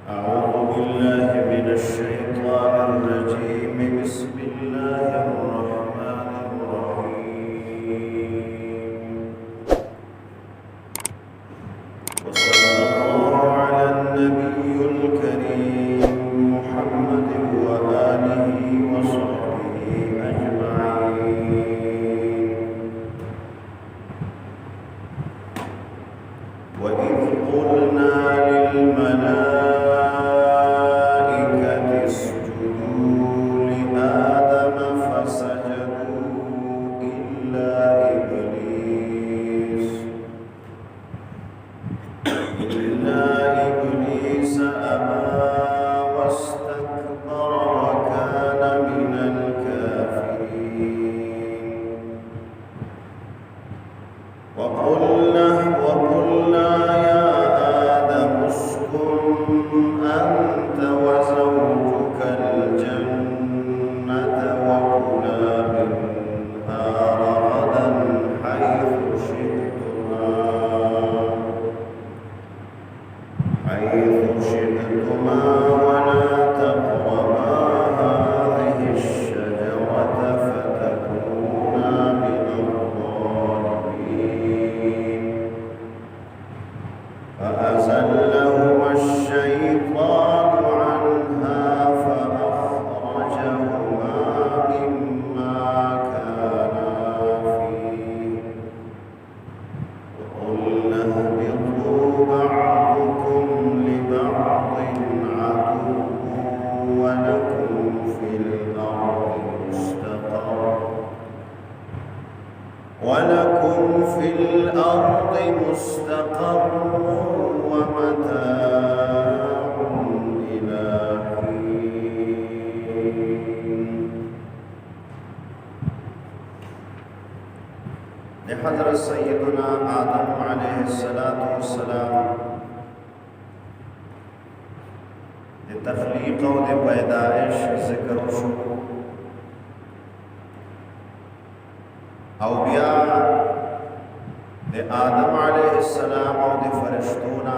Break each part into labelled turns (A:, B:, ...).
A: أعوذ بالله من الشيطان الرجيم بسم الله الرحمن الرحيم وصلى الله على النبي الكريم محمد وآله وصحبه أجمعين وإذ قلنا للملائكة اسجدوا لآدم فسجدوا إلا إبليس أبى واستكبر وكان من الكافرين وقلنا يا آدم اسكن أنت وزوجك الجنة وكلا منها رغدا حيث شئتما ولا تقربا هذه الشجرة فتكونا من الظالمين فأزلهما الشيطان عنها فأخرجهما مما كانا فيه وقلنا اهبطوا بعضكم لبعض عدو ولكم في الأرض مستقر ومتاع إلى حين. لحضرت سيدنا آدم عليه الصلاة والسلام تخلیق او د پیدائش ذکر شو او بیا د آدم علیه السلام او د فرشتونا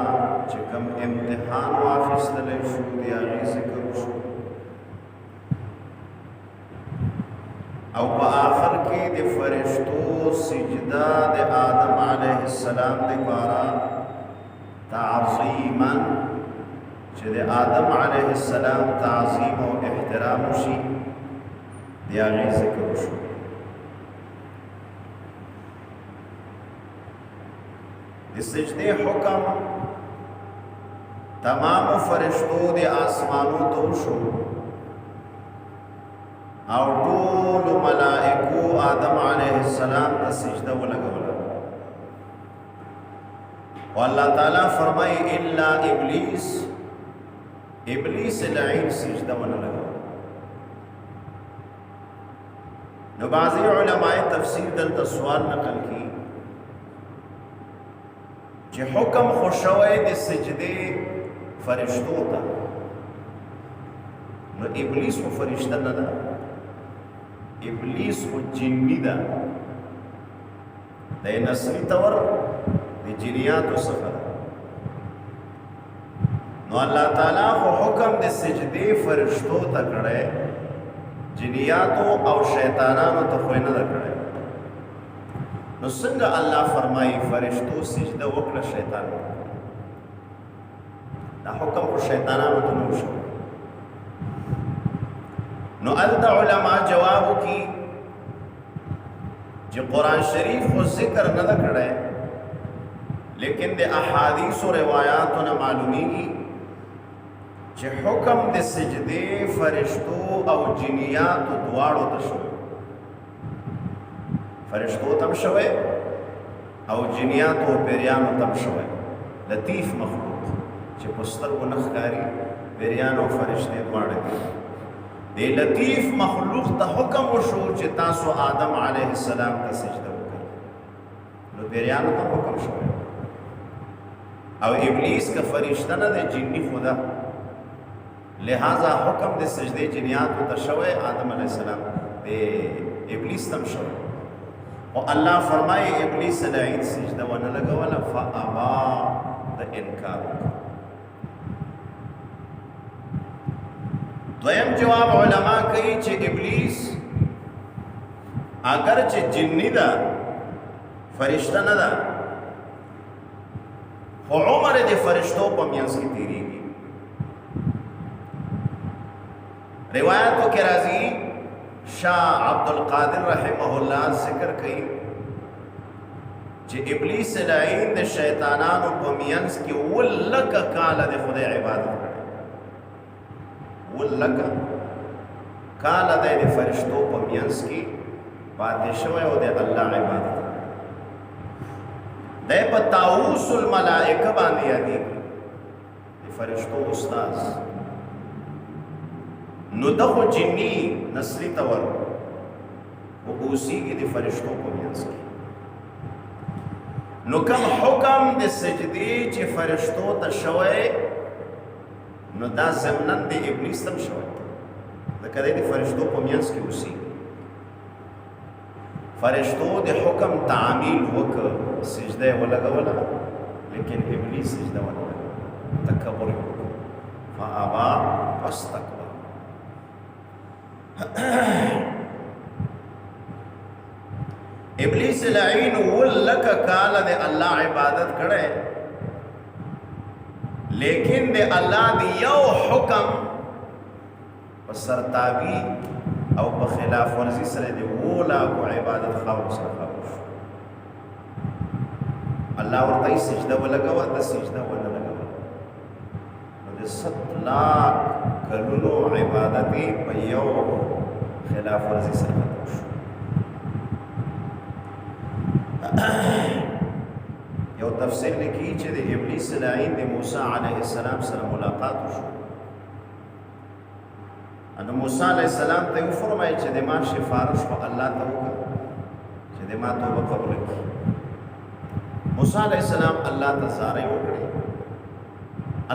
A: چې کوم امتحان واخیستل شو دی هغه ذکر شو او په آخر کې د فرشتو سجده د آدم علیه السلام لپاره تعظیما چې د آدم علیه السلام تعظیم او احترام شي دی هغه ذکر شو د سجدې حکم تمام فرشتو د آسمانو ته شو او ټول ملائکو آدم علیه السلام ته سجده ولګوله والله تعالی فرمای الا ابلیس لعین سجده ونه لګو نو بعضی علماء تفسیر دلته سوال نقل کی چې حکم خوشوي د سجده فرشتو ته نو ابلیس خو فرشته نه ده ابلیس خو جنی ده د نسلی تور د جنیاتو څخه نو الله تعالی خو حکم د سجدي فرشتو ته کړه جنیاتو او شیطانانو ته خو نه کړه نو څنګه الله فرمایي فرشتو سجده وکړه شیطان دا حکم خو شیطانانو ته نه شو نو الدا علماء جواب کی چې قرآن شریف خو ذکر نه کړه لیکن د احادیث او روایتونو معلومیږي چې حکم د سجدې فرشتو او جنیات دواړو ته شو فرشتو تم شوه او جنیات او پیریانو تم شوه لطیف مخلوق چې پستر و نخکاری پیریان او فرشتي دواړه دي لطیف مخلوق ته حکم وشو چې تاسو آدم علیه السلام ته سجده وکړئ نو پیریانو ته حکم شوه او ابلیس کا فرشتہ نه د جنی خدا لہذا حکم د سجدے جنیات ته شوه آدم علیہ السلام د ابلیس تم شوه او الله فرمایي ابلیس لعین سجده ونه لګوله فابا د انکار دویم جواب علما کوي چې ابلیس اگر چې جنی ده فرشتہ نه ده خو عمر د فرشتو په منځ کې تیریږي. روایتو کې راځي شاہ عبدالقادر رحمه الله ذکر کوي چې ابلیس لعین د شیطانانو په منځ کې ولک کال د خدای عبادت کړي، ولک کال د فرشتو په منځ کې پاتې شوی او د الله عبادت د په طاووس الملائکه باندې یادېږي د فرشتو استاد. نو دغه جنی نسلی تور او اوسیږي د فرشتو په منځ کې. نو کوم حکم د سجدي چې فرشتو ته شوی نو دا ضمناً د ابلیس تم شوی ځکه د فرشتو په منځ کې اوسیږي. فرشتو د حکم تعمیل وکړ سجده ولګوله لیکن ابلیس سجده ولګوله تکبر فابا واستكبر. ابلیس لعین ولک کال د الله عبادت کړي لیکن د الله دی یو حکم په سرتابی او په خلاف ورزي سره دی ولا کو عبادت خاور سره خاور الله ورته سجده ولګوا د سجده ولګوا نو د 7 لاک کلونو عبادت په یو خلاف ورزي سره یو تفسیر لیکي چې د ابلیس لعین د موسی علیه السلام سره ملاقات وشو. ان موسی علیہ السلام ته فرمایي چې د ما سفارش په الله ته وکړه چې د ما توبه قبول کړي. موسی علیہ السلام الله ته زارۍ وکړي.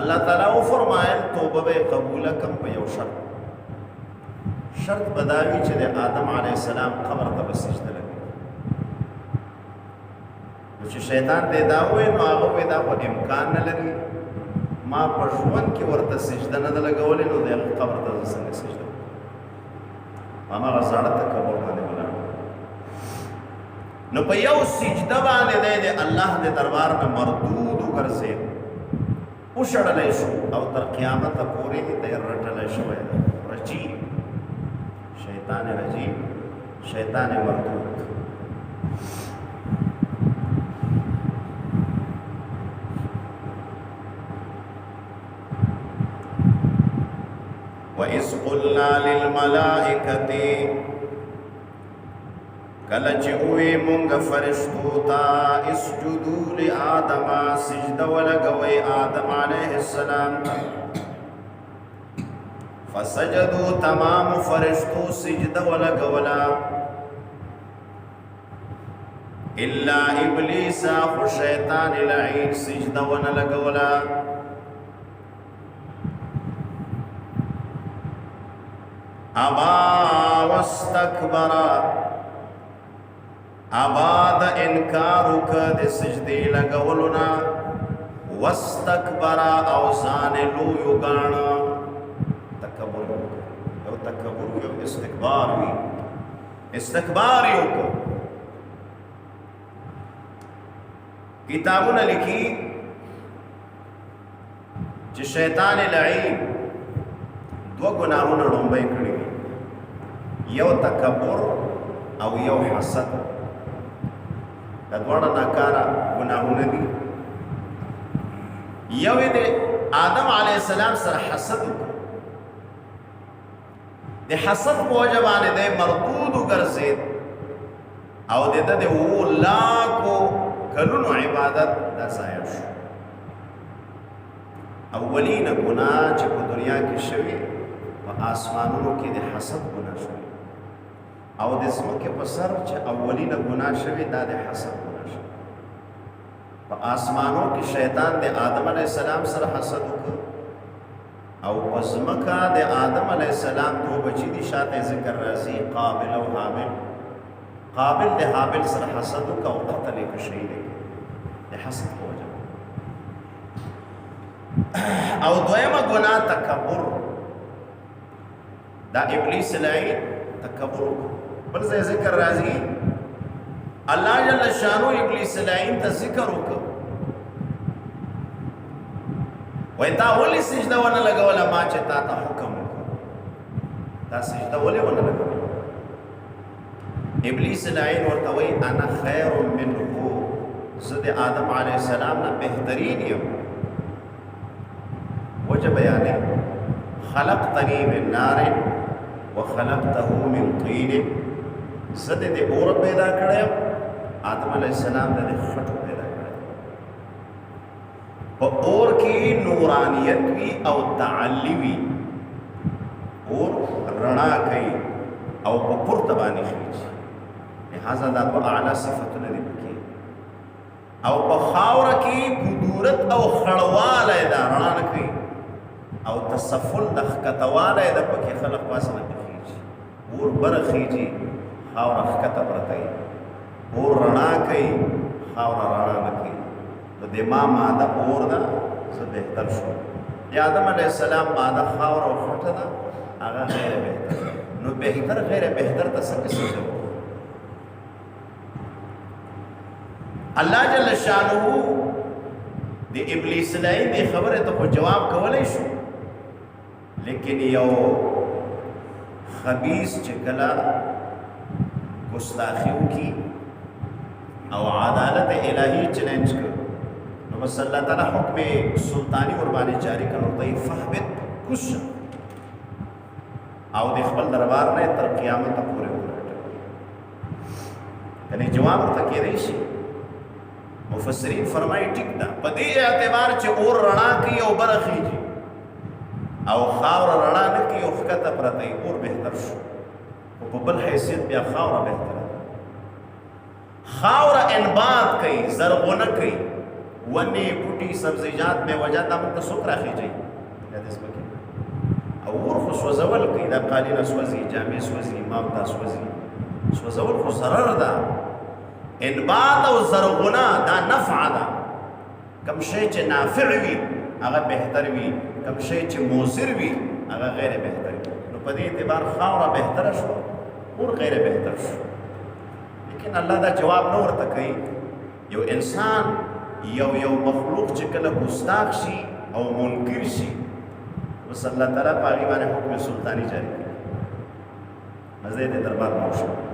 A: الله تعالی و فرمایل توبه به قبول کم په یو شرط بداوی چې د آدم علیہ السلام قبر ته سجده لګي. چې شیطان دې دا وې نو هغه دا په امکان نه لري ما په ژوند کې ورته سجده نه لګولې نو د قبر ته څنګه سجده ما غزاړه تکبر باندې ولاړ نو په یو سجده باندې د الله د دربار نه مردود وګرځي او شړلې شو او تر قیامت پورې دې رټلې شو رجی شیطان رجی شیطان مردود. وَإِذْ قُلْنَا لِلْمَلَائِكَةِ کله چې وې مونږ فرشتو ته اسجدوا لآدم سجده ولګوئ آدم علیه السلام فسجدوا تمام فرشتو سجده ولګولا الا ابلیس خو شیطان لعین سجده ونلګولا. ابا واستكبر ابا د انکار وک د سجدي لګولنا واستكبر او ځان لو یو غاڼ تکبر او تکبر یو استکبار یو کتابونه لیکي چې شیطان لعین دو گناہونه لومبای کړی یو تکبر او یو حسد. دا دواړه ناکاره گناہونه دي. یو د آدم علیه السلام سره حسد د حسد په وجه باندې د مردود وګرځید او د لاکو کلونو عبادت دا ضایع شو. اولین گناه چې په دنیا کې شوی په آسمانونو کې د حسد ګناه شوی او د ځمکې په سر چې اولینه ګناه شوی دا د حسد ګناه شوی. په آسمانو کې شیطان د آدم علیه السلام سره حسد وکړ او په ځمکه د آدم علیه السلام دو بچی دي شاته ذکر راځي قابل او حابل. قابل د حابل سره حسد وکړ او قتل یې کړ شهید د حسد په وجه. او دویمه ګناه تکبر دا ابلیس لای تکبر بل ځای ذکر راځي الله جل شانو ابلیس لای ته ذکر وکړ وای تا ولې سجده ونه لګوله ما چې تا ته حکم وکړ دا سجده ولې ونه لګوله ابلیس لای ورته وای انا خیر منه زه د آدم علیه السلام نه بهترین یم وجه بیانې خلقتنی من نار وخلقته من طین زه د اور پیدا کړی آدم علیه السلام د خټو پیدا کړی په اور کې نورانیت وی او تعلی وی اور رڼا کوي او په پورته باندې خېږي لہذا دا په اعلی صفتونه دي او په خاوره کې قدرت او خړواله دا رڼا نه کوي او تصفل د ښکتواله د پکې خلق پاسه نه کېږي اور بره خېږي خاوره ښکته پرته وي اور رڼا کوي خاوره رڼا نه کوي نو د ما ماده اور ده زه بهتر شو یا آدم علیه السلام ماده خاوره او خټه ده هغه غیر بهتر نو بهتر غیر بهتر ته څه قسم دی الله جل شانه د ابلیس لای د خبره ته جواب کولای شو لیکن یو خبیث چې کله ګستاخی وکي او عدالت الهی چیلنج کړ نو بس الله تعالی حکم سلطانی ور باندې جاری کړو ته فهبت کوش او د خپل دربار نه تر قیامت پورې وکړه یعنی جواب ورته کېدای شي مفسرین فرمایي ټیک ده په دې اعتبار چې اور رڼا کوي او بره خېږي او خاوره رڼا نه کوي او ښکته پرته وي اور بهتر شو خو په بل حیثیت بیا خاوره بهتره خاوره انبات کوي زرغونه کوي ونې بوټي سبزیجات میوجات دا موږ ته څوک راخېږي دا د ځمکې او اور خو سوځول کوي دا قالینه سوځي جامې سوځي مامتا سوځي سوځول خو ضرر ده انبات او زرغونه دا نفع ده کم شی چې نافع وي هغه بهتر وي کم شی چې موثر وي هغه غیر بهتر وي نو په دې اعتبار خاوره بهتره شو اور غیر بهتر شو لیکن الله دا جواب نه ورته کوي یو انسان یو مخلوق چې کله ګستاخ شي او منکر شي بس الله تعالی په هغې باندې حکم سلطاني جاری کوي مزه دې دربار نه وشو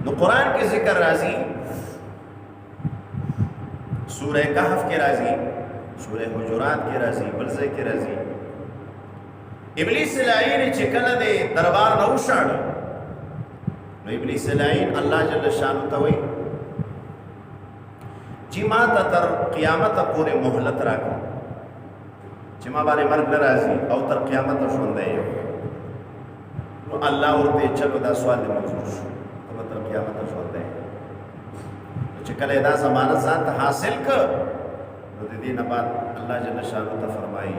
A: نو قرآن کے ذکر راضی سورہ کہف کے راضی سورہ حجرات کے راضی بلزے کے راضی ابلیس لعین چکل دے دربار نو شاڑ نو ابلیس لعین اللہ جل شانو توئی چی ما تا تر قیامت پورے محلت راکو چی ما بارے مرگ نرازی او تر قیامت شوندے نو اللہ ورتے چلو دا سوال دے منظور شو مطلب قیامت شوندے چې کله دا ضمانت ځان ته حاصل کړ نو د دې نه بعد الله جل شانو ته فرمایي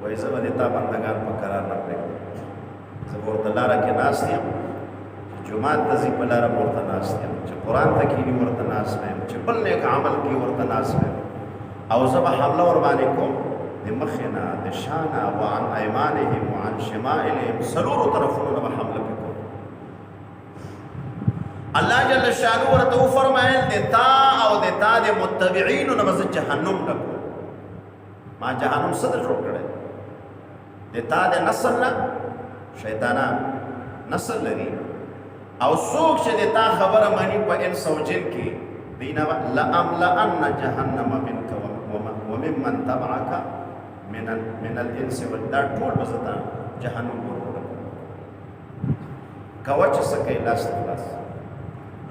A: وایي زه به د تا بندګان په قرار نه پرېږدم زه به ورته لاره کې ناست یم چې جومات ته ځي په لاره به ورته ناست یم چې قرآن ته کښېني ورته ناست یم چې بل نیک عمل کې ورته ناست یم او زه به حمله ورباندې کوم د مخې نه د شا نه وعن ایمانهم وعن شمائلهم څلورو طرفونو نه به حمله پې کوم اللہ جل شانو ورته فرمایل دتا او دتا د متبعین نو مز جهنم ډکو ما جهنم صدر جوړ کړي دتا د نسل نه شیطانان نسل لري او څوک چې دتا خبره مانی په ان سوجن کې دینا لاملأن جهنم منك وممن تبعك من الانس والجن ټول بزتا جهنم ورته کوچ سکه لاس خلاص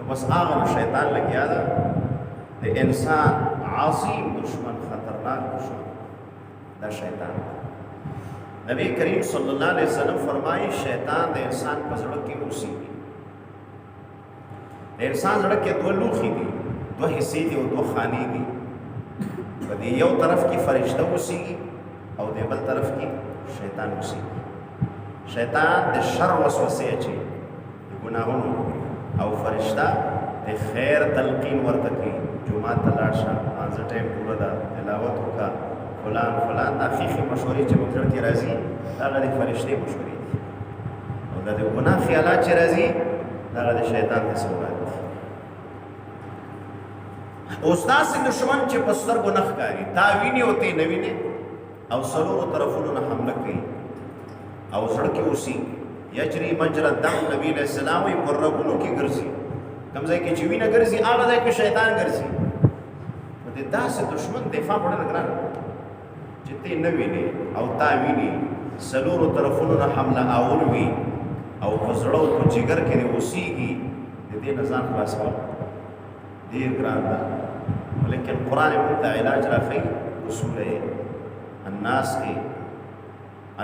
A: بس آغا شیطان لگیا دا دے انسان عظیم دشمن خطرناک دشمن دا شیطان نبی کریم صلی اللہ علیہ وسلم فرمائی شیطان دے انسان پر زڑک کی اوسی دی دے انسان زڑک کے دو لوخی دی دو حصی دی و دو خانی دی و دی یو طرف کی فرشتہ اوسی گی او دے بل طرف کی شیطان اوسی گی شیطان دے شر وسوسے اچھی دے گناہوں او فرشتہ دے خیر تلقین ورتکی جمعات تلاشا آنزا ٹیم پورا دا تلاوت ہوکا فلان دا خیخی مشوری چه مکرر کی رازی دا غدی فرشتے مشوری دی دا د ګناه خیالات چې راځي دغه د شیطان تصورات دي. اوس داسې دشمن چې په سترګو نه ښکاري، تا ویني او ته نه وینې، او څلورو طرفونو نه حمله کوي او زړه کې اوسي. یجري مجرى الدم، نبی علیہ السلام وایي پر رګونو کې ګرځي، کوم ځای کې چې وینه ګرځي هغه ځای کې شیطان ګرځي. نو د داسې دشمن دفاع په ډېره ګرانه چې ته نه وینې او تا ویني، څلورو طرفونو نه حمله آور وي او په زړه او په جګر کې دې اوسېږي، د دې نه ځان خلاصول ډېر ګران ده. لیکن قرآن موږ ته علاج راښیي په سوره الناس کې،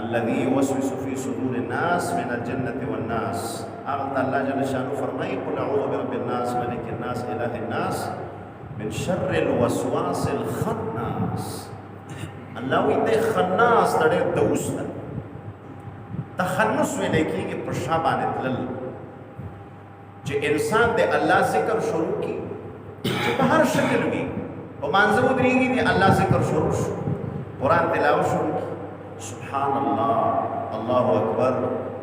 A: الذي يوسوس في صدور الناس من الجنة والناس. هغه الله جل شانه فرمایي قل اعوذ برب الناس ملك الناس اله الناس من شر الوسواس الخناس. الله وی ته خناس تړي دوست تخنس ویل کېږي په شا باندې تلل، چې انسان د الله ذکر شروع کی چې په هر شکل وي، په مانځه ودرېږي د الله ذکر شروع شو، قرآن تلاوت شروع کی، سبحان الله، الله اکبر،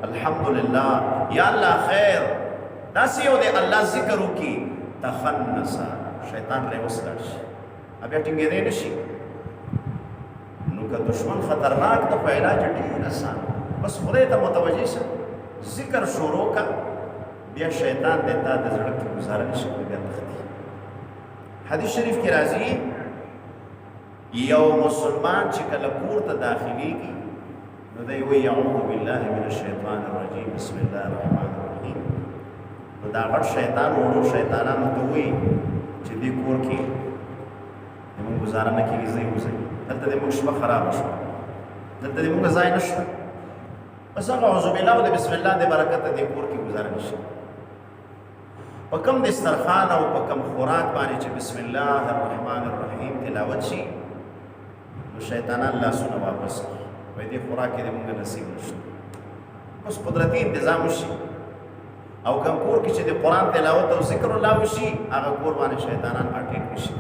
A: الحمدلله، یا الله خیر، داسې یو د الله ذکر وکړي، تخنسه شیطان ری وسلړ شي، بیا ټینګېدی نه شي. نو که دشمن خطرناک ده، په علاج ډېر اسان، بس خدای ته متوجه شه، ذکر شروع کا، بیا شیطان د تا د زړه کې ګزاره نه شي، بیا تختی. حدیث شریف کې راځي یو مسلمان چې کله کور ته داخليږي نو دی وایي اعوذ بالله من الشیطان الرجیم بسم الله الرحمن الرحیم. نو دا غټ شیطان وړو شیطانانو ته وایي چې دې کور کې زموږ ګزاره نه کېږي، ځئ وځئ، دلته د موږ شپه خرابه شوه، دلته د موږ ځای نشته، بس هغه اعوذ بالله او د بسم الله د برکته دې کور کې ګزاره نشي. په کوم دسترخوان او په کوم خوراک باندې چې بسم الله الرحمن الرحیم تلاوت شي، نو شیطانان لاسونه واپس کړي، وایي دې خوراک کې د موږ نصیب نشته، بس قدرتي انتظام وشي. او کوم کور کې چې د قرآن تلاوت او ذکر الله وشي، هغه کور باندې شیطانان اټیک نشي.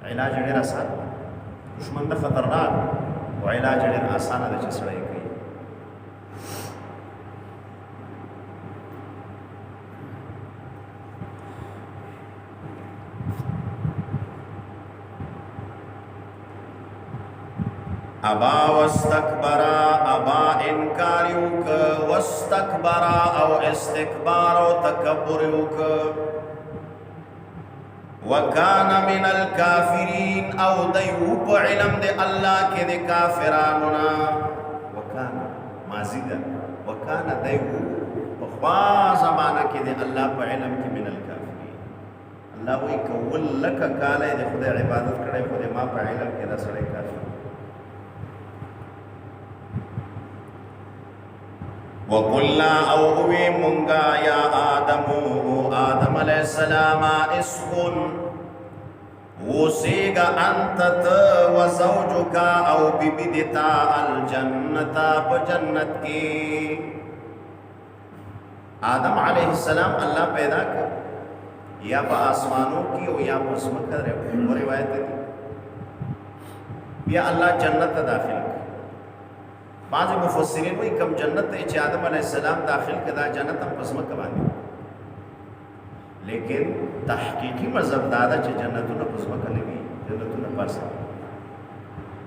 A: علاج ډېر اسان، دشمن نه خطرناک، او علاج ډېر اسانه ده چې سړی کوي. ابا واستكبرا، ابا انکار یوک، واستكبرا او استکبار او تکبر یوک، وکان من الكافرین او دیو په علم د الله کې د کافرانو نه، وکان ماضی ده، وکان دیو په خوا زمانہ کې د الله په علم کې من الکافرین. الله وی کول لک کاله د خدای عبادت کړي، خو ما په علم کې دا سړی کافر. وقلنا او اوی منگا یا آدم علیہ السلام اسکن وسیگا انتت و زوجکا او بی بی دیتا الجنتا پا جنت کی. آدم علیہ السلام اللہ پیدا کر یا پا آسمانوں کی او یا پا سمکر روایت دی، یا اللہ جنت داخل کر. بعض مفسرین وی کم جنت ته چې آدم علیہ السلام داخل کدا جنت هم پس مکه باندې، لیکن تحقیقی مذهب دا ده چې جنتونه پس مکه نه وي، جنتونه پس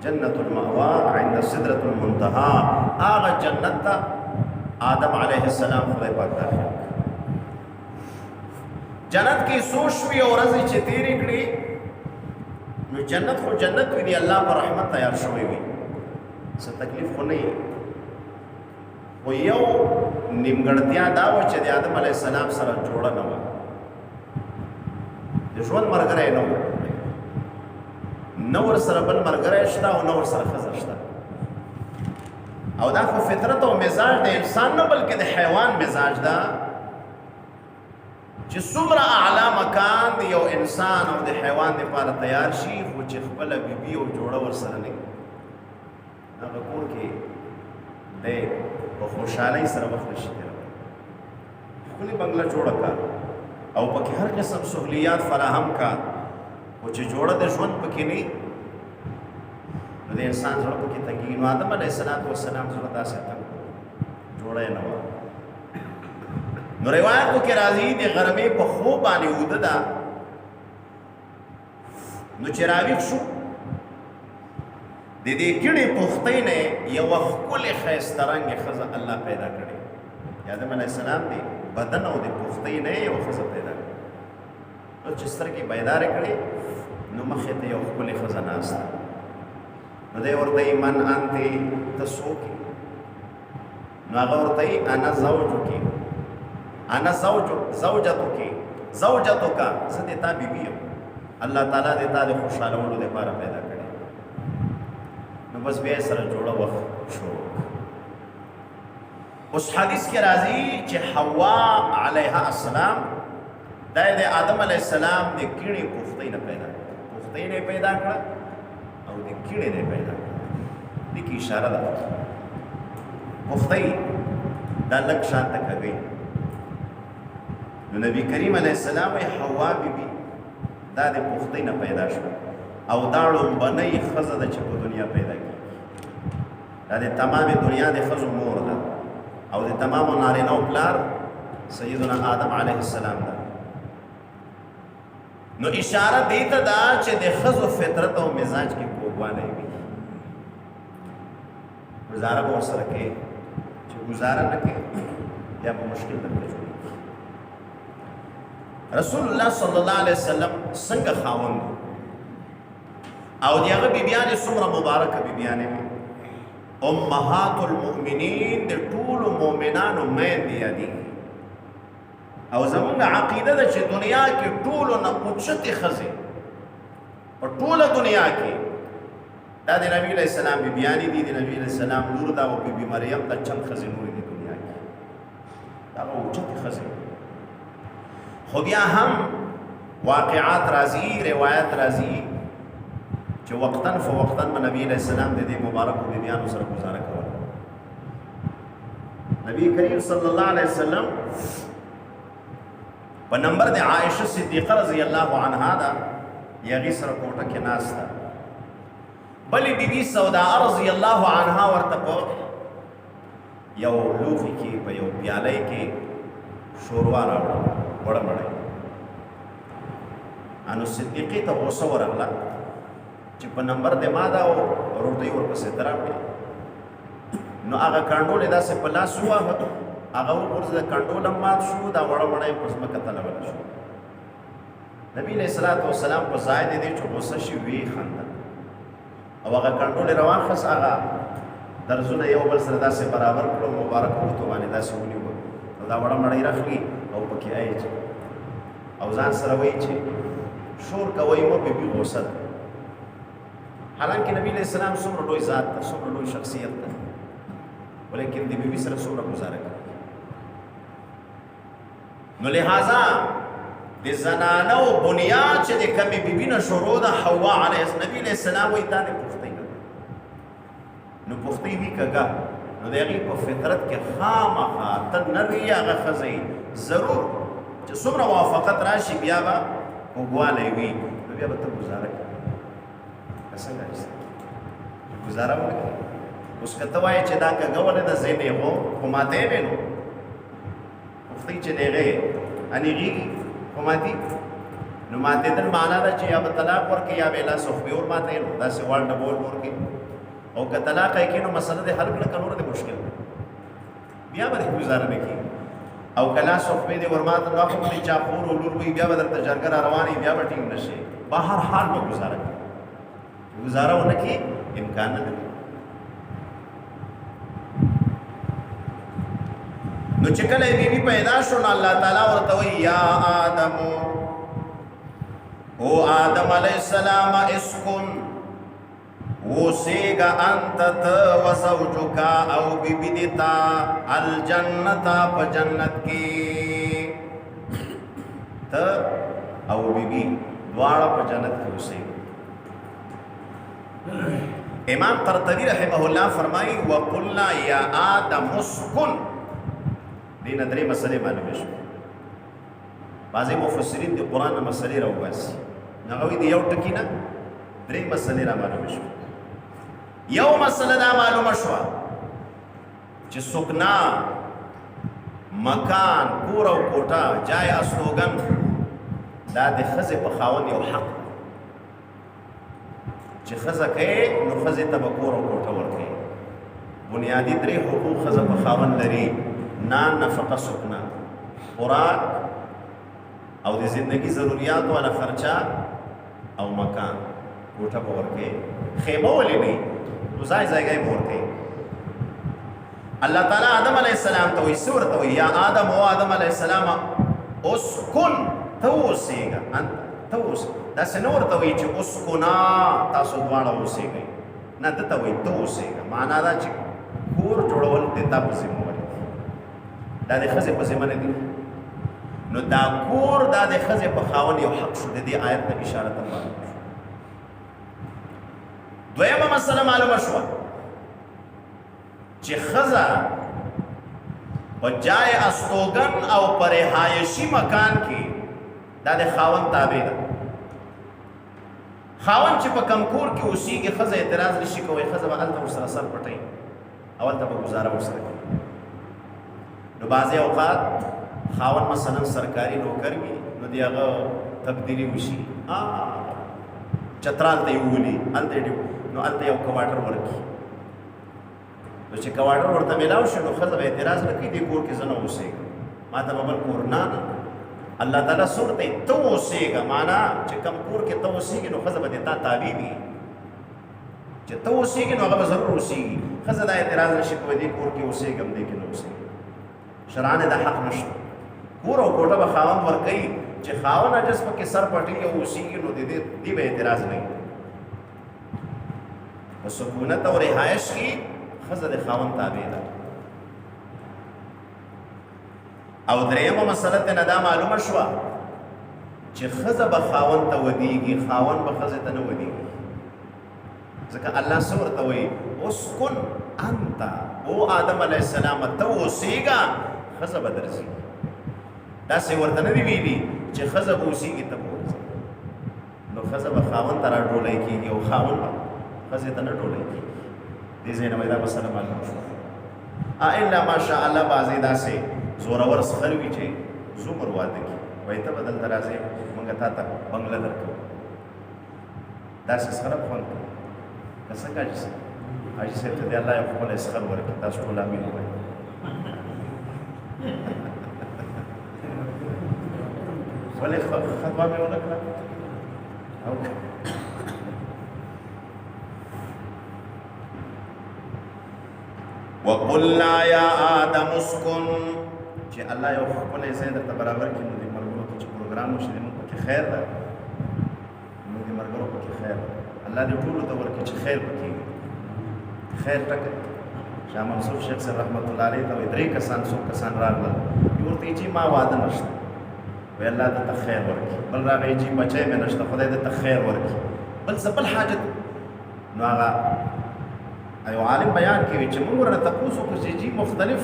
A: جنت المأوا عند سدرة المنتهى، هغه جنت ته آدم علیہ السلام خدای پاک داخل جنت کې سوچ وی او ورځ چې تیرې کړې، نو جنت خو جنت وی دی، الله پر رحمت تیار شوی وي، څه تکلیف خو نه وي. خو یو نیمګړتیا دا وه چې د آدم علیه السلام سره جوړه نه وه، د ژوند ملګری نه و، نه ورسره بل ملګری شته او نه ورسره ښځه شته. او دا خو فطرت او مزاج د انسان نه بلکې د حیوان مزاج ده، چې څومره اعلی مکان د یو انسان او د حیوان دپاره تیار شي، خو چې خپله بیبي او جوړه ورسره نه وي، هغه کور کې دی په خوشحالۍ سره وخت نشي تېرولی. ښکلې بنګله جوړه کا او پکې هر قسم سهولیات فراهم کا، خو چې جوړه د ژوند پکې نه نو د انسان زړه پکې تنګېږي. نو آدم علیه السلام زړه داسې تنګ جوړه یې نه وه، نو روایتو کې راځي د غرمې په خوب باندې اوده ده نو چې راویښ شو د دې کیڼې پختۍ نه یوه ښکلې ښایسته رنګې ښځه الله پیدا کړې د آدم علیه السلام دی بدن او د پختۍ نه یوه ښځه پیدا کړې نو چې سترګې بیدارې کړې نو مخې ته یو ښکلې ښځه ناسته نو دی ورته یې من انتې ته څوک یې نو هغه ورته یې انا زوجکې انا زوجتکې زوجتکه زه د تا بیبي یم الله تعالی د تا د خوشحالولو دپاره پیدا کړې نو بس بیا سره جوړه وخت شروع اوس حدیث کې راځي چې حوا علیها السلام دا د آدم علیه السلام د کیڼې پختۍ نه پیدا کړه پختۍ نه پیدا کړه او د کیڼې نه پیدا کړه دې کې اشاره ده پختۍ دا لږ شاته کوي نو نبی کریم علیه السلام وایي حوا بیبي دا د پختۍ نه پیدا شوه او دا لومبنۍ ښځه ده چې په دنیا پیدا کېږي دا د تمامې دنیا د ښځو مور ده او د تمامو نارینهو پلار سیدنا آدم علیه السلام ده نو اشاره دې ته ده چې د ښځو فطرت او مزاج کې کوږوالی وي ګزاره به ورسره کوې چې ګزاره نه کوې بیا به مشکل درته جوړېږي رسول الله صلی الله علیه وسلم څنګه خاوند او د هغه بیبیانې څومره مبارکه بیبیانې وې امهات المؤمنین د ټولو مؤمنانو میندې یادېږي او زمونږ عقیده ده چې دنیا کې ټولو نه اوچتې ښځې په ټوله دنیا کې دا د نبي علیه السلام بیبیانې دي د نبي علیه السلام لور ده او بیبي مریم ده چند ښځې نورې دي دنیا کې دا به اوچتې ښځې خو بیا هم واقعات راځي روایت راځي چې وقتاً فوقتاً به نبی علیه السلام د دې مبارکو بیبیانو سره ګزاره کوله نبی کریم صلی الله علیه وسلم په نمبر د عائشه صدیقه رضی الله عنها ده هغې سره کوټه کې ناست ده بلې بیبي سوداء رضی الله عنها ورته په یو لوښي کې په یو پیالۍ کې شوروا راوړه وړه مړۍ انو صدیقې ته غوسه ورغله چې په نمبر د ما ده او روټۍ ورپسې ته راوړې نو هغه کنډول یې داسې په لاس وواهه هغه وغورځېده کنډول هم مات شو دا وړه مړۍ په ځمکه تلوله شو نبي علیه الصلاة والسلام په ځای د دې چې غوسه شي ویې خندل او هغه کنډول یې راواخیست هغه درزونه یو بل سره داسې برابر کړو مبارک ورته باندې داسې ونیوه نو دا وړه مړۍ راخلي او پکې اچي او ځان سره وایي چې شور کوئ مه بیبي غوسه ده حالانکه نبی علیہ السلام څومره لوی ذات ده څومره لوی شخصیت ده ولیکن د بیبي سره څومره ګزاره کوي نو لہذا د زنانو بنیاد چې د کمې بیبي نه شروع ده حوا علیه نبی علیہ السلام وایي دا د پختۍ نه نو پختۍ وي کږه نو د هغې په فطرت کې خامخا ته نر یې هغه ښځه ضرور چې څومره موافقت راشي بیا به کوږوالی وي نو بیا به ته ګزاره کوې څنګه ګزاره وکړي اوس که ته وایې چې دا کږه ولې ده زه نیغو خو ماتی وې نو پختۍ چې نیغې انیغېږي خو ماتي نو ماتېدل معنا ده چې یا به طلاق ورکړې یا به لاس خپې ور ماتې نو داسې وال ډبول ورکړي او که طلاق یې کړې نو مسله دې حل کړه که نور دې مشکل بیا به دې ګزاره نه کېږي او که لاس خپې دې ور ماته نو خو دې چاپور او لور وي بیا به درته جرګه را روانې بیا به ټینګ نه شي به هر حال به ګزاره کوي گزارا ہونے کی امکان نہ لگے نو چکل بی بی پیدا شو نا اللہ تعالیٰ ورطا وی یا آدم او آدم علیہ السلام اسکن وہ سیگا انتت و زوجکا او بی بی دیتا الجنتا پا جنت کی تا او بی بی دوارا پا جنت کی اسے امام قرطبی رحمه الله فرمائی وقلنا یا آدم اسکن دین درې مسئلې معلومې شوې بعضې مفسرین د قرآن نه مسئلې راوباسي هغه وایي د یو ټکي نه درې مسئلې را معلومې شوې یو مسله دا معلومه شوه چې سکنا مکان کور او کوټه جای استوګن دا د ښځې په خاوند یو حق چې ښځه کوي نو ښځې ته به کور او کوټه ورکوي بنیادي 3 حقوق ښځه په خاوند لري نان نفقه سکنا خوراک او د زندگی ضروریات والا خرچه او مکان کوټه به ورکوي خیمه ولې نه نو ځای ځای به ورکوي الله تعالی آدم علیہ السلام ته وایي څه ورته وایي یا آدم او آدم علیہ السلام اسکن ته اوسېږه ته اوسه داسې نه ورته وایي چې اسکنا تاسو دواړه اوسېږئ نه ده ته وایي ته اوسېږه معنا دا چې کور جوړول د تا په ذمه ولې دا د ښځې په ذمه نه دي نو دا کور دا د ښځې په خاوند یو حق شو د دې آیت ته اشاره ته معلومه شو دویمه مسله معلومه شوه چې ښځه په جای استوګن او په رهایشي مکان کې دا د خاوند تابع ده خاوند چې په کم کور کې اوسېږي ښځه اعتراض نشي کولی ښځه به هلته ورسره سر پټوي او هلته به گزاره ورسره کوي نو بعضې اوقات خاوند مثلا سرکاري نوکر وي نو د هغه تبدیلي وشي چترال ته یې وولي هلته نو هلته یو کوارټر ورکړي نو چې کوارټر ورته میلاو شي نو ښځه به اعتراض نه کوي دې کور کې زه نه اوسېږم ما ته به بل کور نه الله تعالی سور ته ته اوسېږه معنا چې کم کور کې ته اوسېږي نو ښځه به د تا تابع وي چې ته اوسېږي نو هغه به ضرور اوسېږي ښځه دا اعتراض نشي کولی دې کور کې اوسېږم دې کې نه اوسېږم شرعاً دا حق نشته کور او کوټه به خاوند ورکوي چې خاوند اجس پکې سر پټي او اوسېږي نو دې به اعتراض نه وي په سکونت او رهایش کې ښځه د خاوند تابع ده او درېیمه مسله ته نه دا معلومه شوه چې ښځه به خاوند ته ودیږي خاوند به ښځې ته نه ودیږي ځکه الله څه ورته وایي اسکن انت او آدم علیه السلام ته اوسېږه ښځه به درځي داسې ورته نه دي ویلي چې ښځه به اوسېږي ته به ورځي نو ښځه به خاوند ته راډولی کېږي او خاوند به ښځې ته نه ډولی کېږي دې ځای نه وایي دا مسله معلومه شوه الا ماشاء الله بعضې داسې زورور سخر وي چې زومر واده کړي وایي ته به دلته راځې موږ تا ته بنګله درکوو داسې سخره خوند کوي که څنګه حاجي صاحب حاجي صاحب ته دې الله یو ښکلی سخر ورکړي تاسو ټول امین ووایئ ولې فتوا مې ونه کړه وقلنا یا آدم اسکن چې الله یو ښکلی ځای درته برابر کړي نو دې ملګرو ته چې پروګرام وشي زموږ پکې خیر ده زموږ دې ملګرو پکې خیر ده الله دې ټولو ته ورکړي چې خیر پکې وي خیر ټکه شاه منصور شیخ صاحب رحمت الله علیه ته وایي 3 کسان 100 کسان راغلل ورته یې چې ما واده نشته وی الله دته خیر ورکړي بل راغی چې بچی مې نشته خدای دته خیر ورکړي بل څه بل حاجت نو هغه یو عالم بیان کوي چې موږ ورته تپوس وکړو چې جي مختلف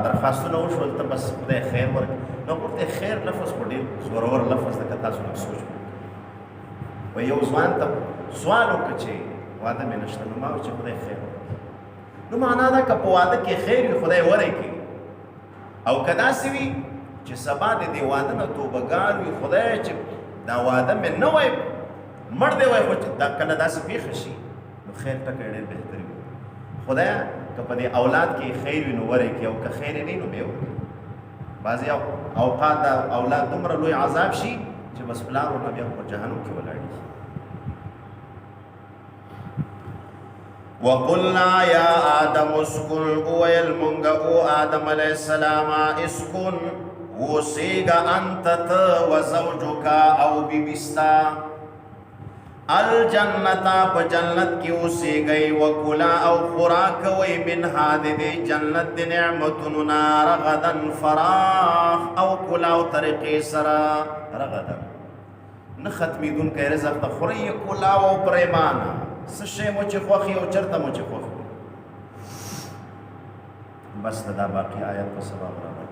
A: درخواستونه وشول ته بس خدای خیر ورکړي نو ورته خیر لفظ خو ډېر زورور لفظ دی که تاسو لږ سوچ وکړئ وایي یو ځوان ته سوال وکړه چې واده مې نشته نو ما ویل چې خدای خیر ورکړي نو معنا دا که په واده کې خیر وي خدای ورکړي او که داسې وي چې سبا د دې واده نه توبهګار وي خدای چې دا واده مې نه وای مړ دی وای خو دا کله داسې پېښه شي نو خیر ټکی ډېر بهتر وي خدایه که په دې اولاد کې خیر وي نو ورکړي او که خیر یې نه وي نو بیا وکړي بعضې اوقات دا اولاد دومره لوی عذاب شي چې بس پلار ورنه بیا په جهنم کې ولاړ شي وقلنا یا آدم اسکن اویل مونږ او آدم علیه السلام اسکن اوسېږه انت ته وزوجکا او بیبستا الجنتا په جنت کې اوسېږئ وکلا او خوراک کوئ منها د دې جنت د نعمتونو نه رغدا فراخ او کلا او طریقې سره رغدا نه ختمېدونکی رزق د خورئ کلا او پریمانه څه شی مو چې خوښي او چېرته مو چې خوښ بس دا باقي آیت په سبب راغلی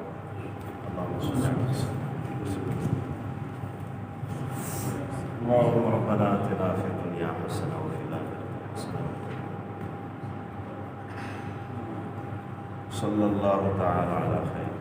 A: اللهم صل على اللهم ربنا آتنا في الدنيا حسنة وفي الآخرة حسنة सल्लल्लाहु तआला अलैहि